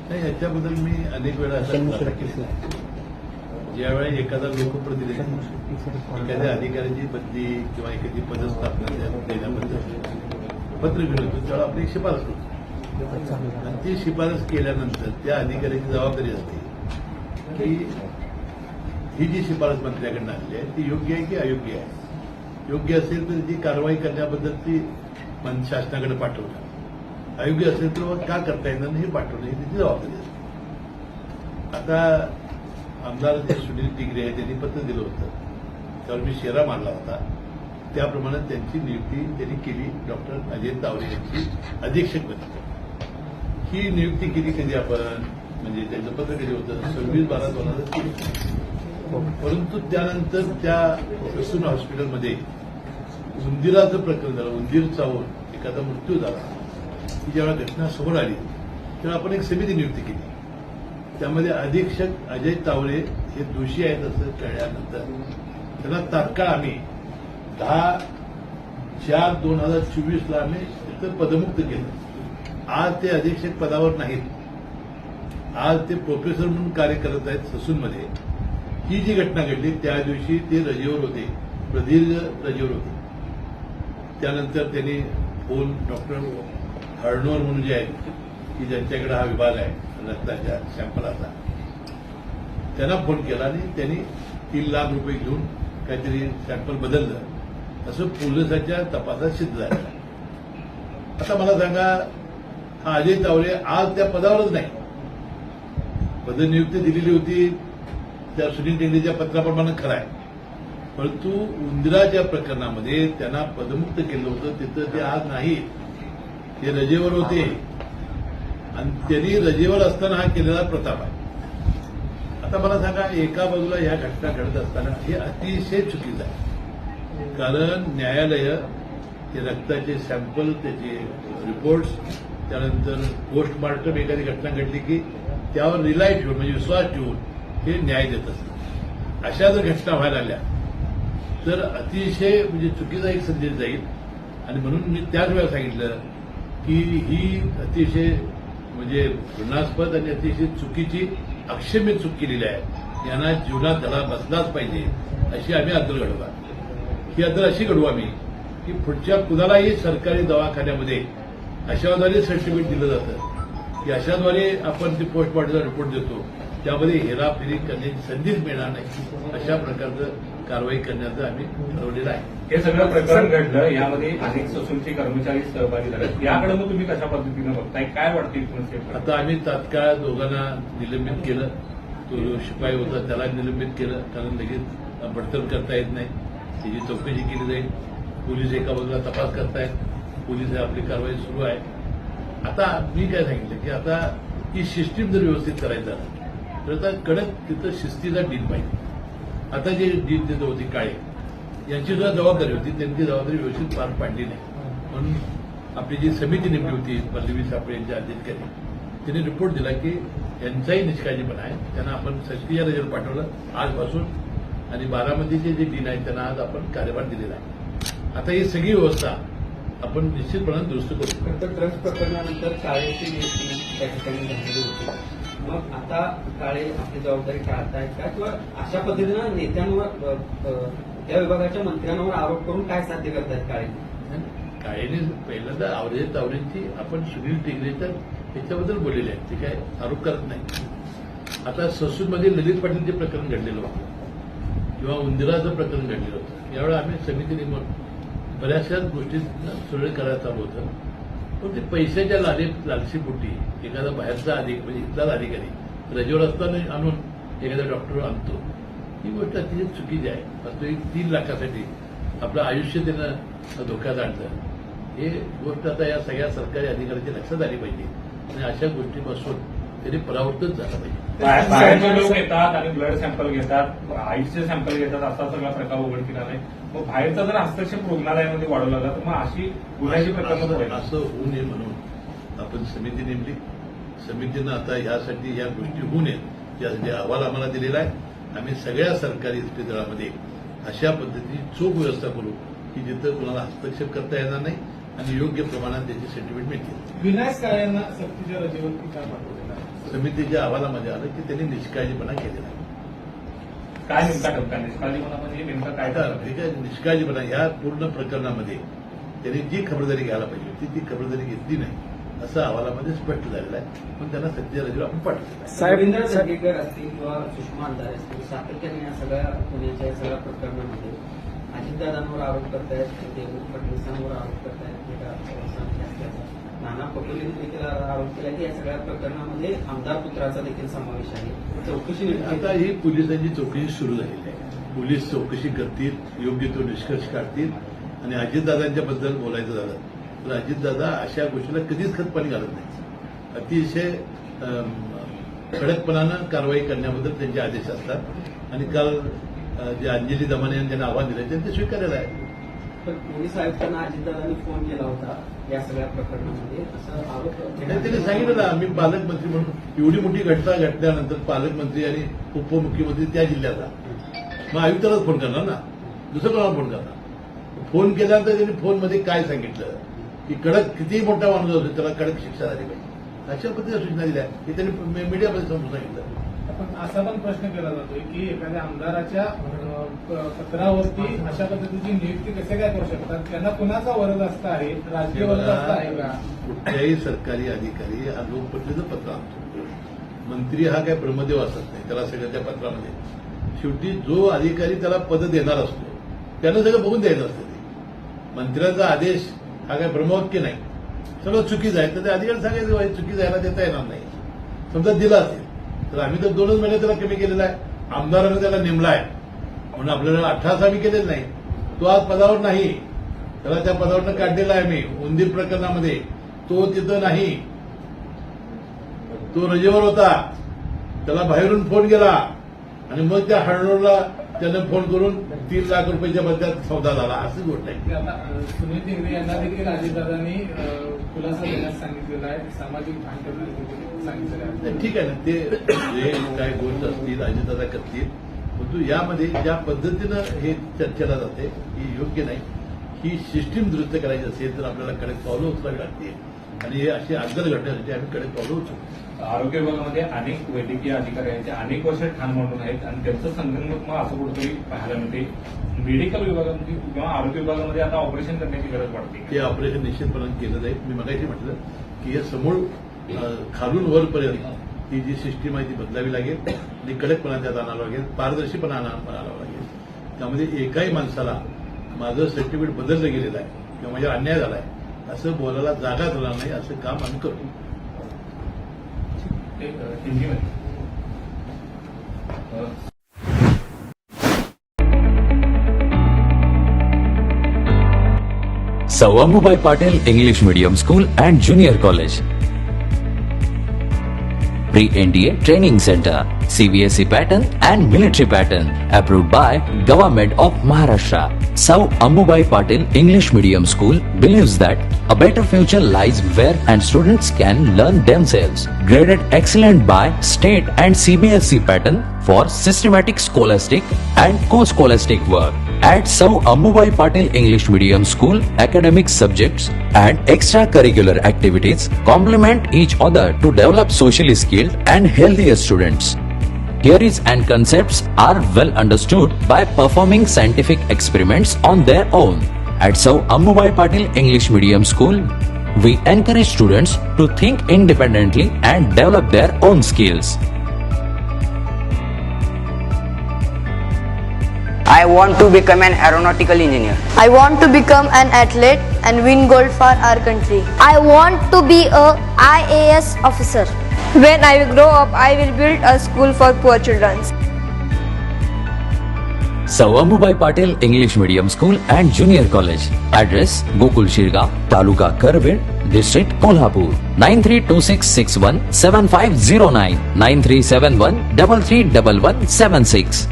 नाही, याच्याबद्दल मी अनेक वेळा असा खुलासा केलेला आहे. ज्यावेळी एखादा लोकप्रतिनिधी एखाद्या अधिकाऱ्याची बदली किंवा एखादी पदस्थापना देण्याबद्दल पत्र घेऊन येतो त्यावेळेला आपली एक शिफारस होती आणि ती शिफारस केल्यानंतर त्या अधिकाऱ्याची जबाबदारी असते की ही जी शिफारस मंत्र्याकडून आलेली आहे ती योग्य आहे की अयोग्य आहे. योग्य असेल तर ती कारवाई करण्याबद्दल ती शासनाकडे पाठवणं, अयोग्य असेल तर मग का करता येणार नाही हे पाठवणं ही त्याची जबाबदारी असते. आता आमदार जे सुनील टिगरे आहे त्यांनी पत्र दिलं होतं त्यावर मी शेरा मारला होता. त्याप्रमाणे त्यांची नियुक्ती त्यांनी केली डॉक्टर अजय तावरे यांची अधीक्षकपदी. ही नियुक्ती केली कधी आपण म्हणजे त्यांचं पत्र कधी होतं 26/12/2023. परंतु त्यानंतर त्या ससून हॉस्पिटलमध्ये उंदिराचं प्रकरण झालं. उंदीर चावून एखादा मृत्यू झाला ही जेव्हा घटना समोर आली तेव्हा आपण एक समिती नियुक्ती केली. त्यामध्ये अधीक्षक अजय तावरे हे दोषी आहेत असं कळल्यानंतर त्यांना तात्काळ आम्ही 10/4/2024 आम्ही तिथं पदमुक्त केलं. आज ते अधीक्षक पदावर नाहीत. आज ते प्रोफेसर म्हणून कार्य करत आहेत ससूनमध्ये. ही जी घटना घडली त्या दिवशी ते रजेवर होते, प्रदीर्घ रजेवर होते. त्यानंतर त्यांनी फोन डॉक्टर हळणोर म्हणून जे आहेत की ज्यांच्याकडे हा विभाग आहे रक्ताच्या सॅम्पलाचा त्यांना फोन केला आणि त्यांनी 3 लाख रुपये घेऊन काहीतरी सॅम्पल बदललं असं पोलिसाच्या तपासात सिद्ध झालं. आता मला सांगा हा अजय तावरे आज त्या पदावरच नाही. पदनियुक्ती दिलेली होती त्या सुनील टिगरेच्या पत्राप्रमाणे खरं आहे. परंतु उंदिराच्या प्रकरणामध्ये त्यांना पदमुक्त केलं होतं तिथं ते आज नाही. ते रजेवर होते आणि त्यांनी रजेवर असताना हा केलेला प्रताप आहे. आता मला सांगा एका बाजूला ह्या घटना घडत असताना हे अतिशय चुकीचं आहे. कारण न्यायालय ते रक्ताचे सॅम्पल त्याचे रिपोर्ट्स त्यानंतर पोस्टमार्टम एखादी घटना घडली की त्यावर रिलाय ठेवून म्हणजे विश्वास ठेवून हे न्याय देत असतात. अशा जर घटना व्हायला लागल्या तर अतिशय म्हणजे चुकीचा एक संदेश जाईल. आणि म्हणून मी त्याच वेळा सांगितलं की ही अतिशय म्हणजे घृणास्पद आणि अतिशय चुकीची अक्षम्य चूक केलेली आहे. यांना जीवनात धडा बसलाच पाहिजे अशी आम्ही अद्दल घडवला. ही अद्दल अशी घडवू आम्ही की पुढच्या कुणालाही सरकारी दवाखान्यामध्ये अशाद्वारे सर्टिफिकेट दिलं जातं की अशाद्वारे आपण ती पोस्टमॉर्टमचा रिपोर्ट देतो त्यामध्ये हेराफेरी करण्याची संधीच मिळणार नाही. अशा प्रकारचं कारवाई करण्याचं आम्ही ठरवलेलं आहे. हे सगळं प्रकरण घडलं यामध्ये अनेक ससूनचे कर्मचारी सहभागी झाले. याकडे मग तुम्ही कशा पद्धतीनं बघताय, काय वाटतं? आता आम्ही तात्काळ दोघांना निलंबित केलं. तो शिपाई होता त्याला निलंबित केलं कारण लगेच बडतर्फ करता येत नाही. त्याची चौकशी केली जाईल. पोलीस एका बाजूला तपास करतायत. पोलीस आपली कारवाई सुरू आहे. आता मी काय सांगितलं की आता ही सिस्टीम जर व्यवस्थित करायचं झालं तर आता कडक तिथं शिस्तीचा डीन पाहिजे. आता जे डीन तिथं होती काळे यांची सुद्धा जबाबदारी होती. त्यांची जबाबदारी व्यवस्थित पार पाडली नाही. म्हणून आपली जी समिती नेमली होती पल्लवी सापळे यांच्या अध्यक्षाने त्यांनी रिपोर्ट दिला की यांचाही निष्काळजीपणा आहे. त्यांना आपण सक्रिय रजेवर पाठवलं आजपासून आणि बारामतीचे जे डीन आहेत त्यांना आज आपण कार्यभार दिलेला आहे. आता ही सगळी व्यवस्था आपण निश्चितपणे दुरुस्त करू. तर ड्रग्ज प्रकरणानंतर काळेची नियुक्ती त्या ठिकाणी झालेली होती. मग आता काळे आपली जबाबदारी टाळतायत का किंवा अशा पद्धतीनं नेत्यांवर त्या विभागाच्या मंत्र्यांवर आरोप करून काय साध्य करतायत काळे? काळेने पहिल्यांदा अजय तावरेंची आपण सुनील टिगरे तर त्याच्याबद्दल बोललेले आहेत. ते काय आरोप करत नाही. आता ससूनमध्ये ललित पाटीलचे प्रकरण घडलेलं होतं किंवा उंदिराचं प्रकरण घडलेलं होतं. यावेळी आम्ही समिती नेमून बऱ्याचशा गोष्टी सुरळीत करायला चालू होतं. पण ते पैशाच्या लालशीपोटी एखादा बाहेरचा म्हणजे इथलाच अधिकारी रजेवर असताना आणून एखादा डॉक्टर आणतो ही गोष्ट अतिशय चुकीची आहे. फक्त 3 लाखासाठी आपलं आयुष्य त्यानं धोक्यात आणलं. हे गोष्ट आता या सगळ्या सरकारी अधिकाऱ्यांच्या लक्षात आली पाहिजे आणि अशा गोष्टीपासून त्यांनी परावृत्तच झाला पाहिजे. बाहेरचे लोक येतात आणि ब्लड सॅम्पल घेतात, आईचे सॅम्पल घेतात असा सगळा प्रकार उघडकीला नाही. मग बाहेरचा जर हस्तक्षेप रुग्णालयामध्ये वाढवला जातो तर मग अशी गुन्ह्याची प्रकरण असं होऊ नये म्हणून आपण समिती नेमली. समितीनं आता यासाठी या गोष्टी होऊ नयेत यासाठी अहवाल आम्हाला दिलेला आहे. आम्ही सगळ्या सरकारी इस्पितळामध्ये अशा पद्धतीची चोख व्यवस्था करू की जिथं कुणाला हस्तक्षेप करता येणार नाही आणि योग्य प्रमाणात त्याची सर्टिफिकेट मिळतील. विनायक काळेंना सक्तीच्या रजेवरती काय पाठवलेलं आहे? समितीच्या अहवालामध्ये आलं की त्यांनी निष्काळजीपणा केलेला आहे. काय नेमका टप्पा निष्काळजीपणा म्हणजे नेमका काय आता ठीक आहे, निष्काळजीपणा ह्या पूर्ण प्रकरणामध्ये त्यांनी जी खबरदारी घ्यायला पाहिजे होती ती खबरदारी घेतली नाही असं अहवालामध्ये स्पष्ट झालेलं आहे. पण त्यांना सत्तेच्या आपण पाठवलं. रवींद्र दर्गेकर असतील किंवा सुषमा अंधारे असतील सातत्याने या सगळ्या पुण्याच्या या सगळ्या प्रकरणामध्ये अजितदादांवर आरोप करतायत, देवेंद्र फडणवीसांवर आरोप करतायत, नाना पटोलेंनी देखील आरोप केला की या सगळ्या प्रकरणामध्ये आमदार पुत्राचा देखील समावेश आहे. चौकशी आता ही पोलिसांची चौकशी सुरू झालेली आहे. पोलीस चौकशी करतील, योग्य तो निष्कर्ष काढतील. आणि अजितदादांच्या बद्दल बोलायचं झालं तर अजितदादा अशा गोष्टीला कधीच खतपाणी घालत नाही. अतिशय कडकपणानं कारवाई करण्याबद्दल त्यांचे आदेश असतात. आणि काल जे अंजली दमाने यांनी त्यांना आव्हान दिलं त्यांनी ते स्वीकारलेलं आहे. पण पोलीस आयुक्तांना अजितदादांनी फोन केला होता या सगळ्या प्रकरणामध्ये असं आरोप त्यांनी सांगितलं ना, मी पालकमंत्री म्हणून एवढी मोठी घटना घडल्यानंतर पालकमंत्री आणि उपमुख्यमंत्री त्या जिल्ह्याचा मग आयुक्तालाच फोन करणार ना, दुसरं कोणाला फोन करणार. फोन केल्यानंतर त्यांनी फोनमध्ये काय सांगितलं की कडक कितीही मोठा माणूस असतो त्याला कडक शिक्षा झाली पाहिजे अशा पद्धतीच्या सूचना दिल्या हे त्यांनी मीडियामध्ये समजून सांगितलं. पण असा पण प्रश्न केला जातोय की एखाद्या आमदाराच्या पत्रावरती अशा पद्धतीची नियुक्ती कसे काय करू शकतात, त्यांना कुणाचा वरदहस्त आहे, राजकीय वरदहस्त आहे का? कुठल्याही सरकारी अधिकारी हा लोकप्रतिनिधीचं पत्र आणतो. मंत्री हा काय ब्रह्मदेव असत नाही, त्याला सगळं त्या पत्रामध्ये शेवटी जो अधिकारी त्याला पद देणार असतो त्यानं सगळं बघून द्यायचं असतं. ते मंत्र्यांचा आदेश हा काय ब्रह्मवाक्य नाही, सगळं चुकीचं आहे तर ते अधिकारी सांगायचं चुकीचं यायला देता येणार नाही. समजा दिला असेल तर आम्ही तर 2च महिने त्याला कमी केलेला आहे, आमदारानं त्याला नेमला आहे म्हणून आपल्याला 18 आम्ही केलेलं नाही. तो आज पदावर नाही, त्याला त्या पदावरनं काढलेला आहे मी उंदीर प्रकरणामध्ये. तो तिथं नाही, तो रजेवर होता, त्याला बाहेरून फोन गेला आणि मग त्या हळणोडला त्यानं फोन करून 3 लाख रुपयाच्या बदल्यात सौदा झाला. अशी गोष्ट आहे. आता सुनील टिंगरे यांना देखील अजितदादांनी खुलासा देण्यास सांगितलेला आहे, सामाजिक भान ठेवण्यास सांगितलेलं आहे. ठीक आहे ना, ते जे काय गोष्ट असतील अजितदादा करतील, परंतु यामध्ये ज्या पद्धतीनं हे चर्चेला जाते ही योग्य नाही. ही सिस्टीम दुरुस्त करायची असेल तर आपल्याला कडक पावलं उचलावी लागतील आणि हे अशी आगळ घडण्यासाठी आम्ही कडक पावलं उचलू. आरोग्य विभागामध्ये अनेक वैद्यकीय अधिकारी आहेत, अनेक वर्ष ठाण मांडून आहेत आणि त्यांचं संगणमत मग असं कुठेतरी पाहायला मिळते. मेडिकल विभागामध्ये किंवा आरोग्य विभागामध्ये आता ऑपरेशन करण्याची गरज वाटते. हे ऑपरेशन निश्चितपणे केलं जाईल. मी मगाशी म्हटलं की हे समूळ खालून वरपर्यंत ही जी सिस्टीम आहे ती बदलावी लागेल आणि कडकपणा त्यात आणावं लागेल, पारदर्शीपणा आणावं लागेल. त्यामध्ये एकाही माणसाला माझं सर्टिफिकेट बदललं गेलेलं आहे किंवा माझ्या अन्याय झाला आहे असं बोलायला जागाच राहणार नाही. असं काम आम्ही करतो. हिंदीमध्ये Sawamubhai Patel English Medium School and Junior College. Pre-NDA Training Center, CBSE pattern and military pattern, approved by Government of Maharashtra. Sawamubhai Patel English Medium School believes that a better future lies where and students can learn themselves. Graded excellent by state and CBSE pattern for systematic scholastic and co-scholastic work. At Sawamubhai Patel English Medium School, academic subjects and extracurricular activities complement each other to develop socially skilled and healthier students. Theories and concepts are well understood by performing scientific experiments on their own. At Sawamubhai Patel English Medium School, we encourage students to think independently and develop their own skills. I want to become an aeronautical engineer. I want to become an athlete and win gold for our country. I want to be a IAS officer. When I grow up, I will build a school for poor children. Sawamubhai Patel English Medium School and Junior College. Address: Gokul Shirgaon, Taluka Karved, District Kolhapur. 9326617509, 9371331176.